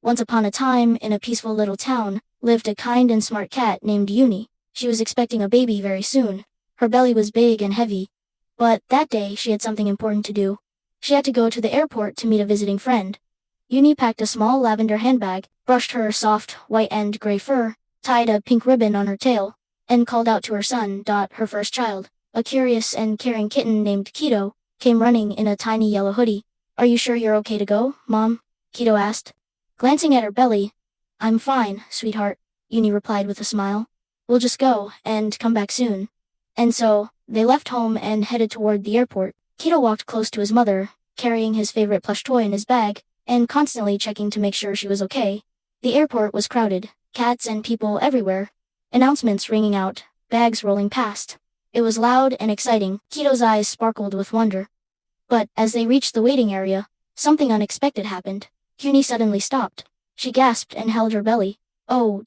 Once upon a time, in a peaceful little town, lived a kind and smart cat named Uni. She was expecting a baby very soon. Her belly was big and heavy. But that day, she had something important to do. She had to go to the airport to meet a visiting friend. Uni packed a small lavender handbag, brushed her soft, white and gray fur, tied a pink ribbon on her tail, and called out to her son, her first child. A curious and caring kitten named Kito came running in a tiny yellow hoodie. "Are you sure you're okay to go, Mom?" Kito asked. Glancing at her belly, "I'm fine, sweetheart," Uni replied with a smile. "We'll just go, and come back soon." And so, they left home and headed toward the airport. Kito walked close to his mother, carrying his favorite plush toy in his bag, and constantly checking to make sure she was okay. The airport was crowded, cats and people everywhere, announcements ringing out, bags rolling past. It was loud and exciting. Kito's eyes sparkled with wonder. But as they reached the waiting area, something unexpected happened. Uni suddenly stopped. She gasped and held her belly. "Oh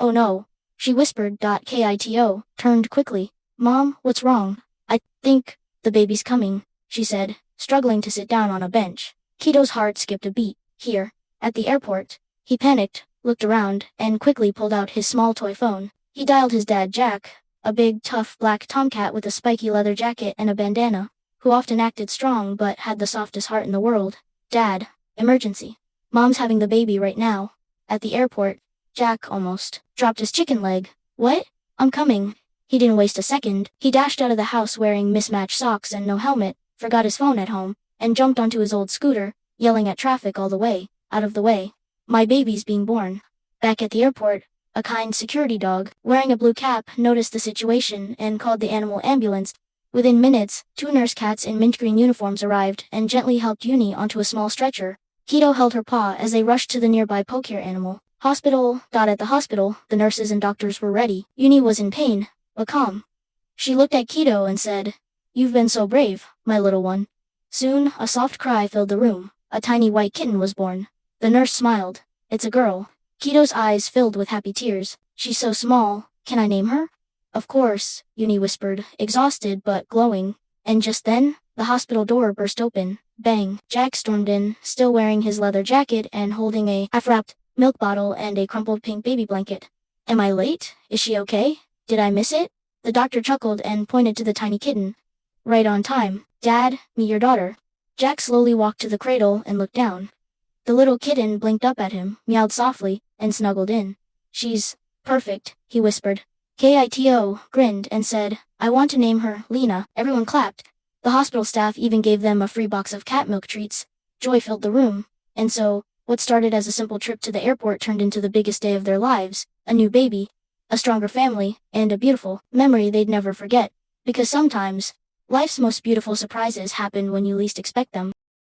no," she whispered. Kito turned quickly. "Mom, what's wrong?" "I think the baby's coming," she said, struggling to sit down on a bench. Kito's heart skipped a beat. Here, at the airport, he panicked, looked around, and quickly pulled out his small toy phone. He dialed his dad, Jack, a big, tough black tomcat with a spiky leather jacket and a bandana, who often acted strong but had the softest heart in the world. "Dad, emergency. Mom's having the baby right now." At the airport, Jack almost dropped his chicken leg. "What? I'm coming." He didn't waste a second. He dashed out of the house wearing mismatched socks and no helmet, forgot his phone at home, and jumped onto his old scooter, yelling at traffic all the way. "Out of the way. My baby's being born." Back at the airport, a kind security dog, wearing a blue cap, noticed the situation and called the animal ambulance. Within minutes, 2 nurse cats in mint green uniforms arrived and gently helped Uni onto a small stretcher. Kito held her paw as they rushed to the nearby poke-care animal hospital. At the hospital, the nurses and doctors were ready. Uni was in pain, but calm. She looked at Kito and said, "You've been so brave, my little one." Soon, a soft cry filled the room. A tiny white kitten was born. The nurse smiled. "It's a girl." Kito's eyes filled with happy tears. "She's so small. Can I name her?" "Of course," Uni whispered, exhausted but glowing. And just then, the hospital door burst open. Bang! Jack stormed in, still wearing his leather jacket and holding a half-wrapped milk bottle and a crumpled pink baby blanket. "Am I late? Is she okay? Did I miss it?" The doctor chuckled and pointed to the tiny kitten. "Right on time. Dad, meet your daughter." Jack slowly walked to the cradle and looked down. The little kitten blinked up at him, meowed softly, and snuggled in. "She's perfect," he whispered. Kito grinned and said, "I want to name her Lina." Everyone clapped. The hospital staff even gave them a free box of cat milk treats. Joy filled the room. And so, what started as a simple trip to the airport turned into the biggest day of their lives. A new baby, a stronger family, and a beautiful memory they'd never forget. Because sometimes, life's most beautiful surprises happen when you least expect them.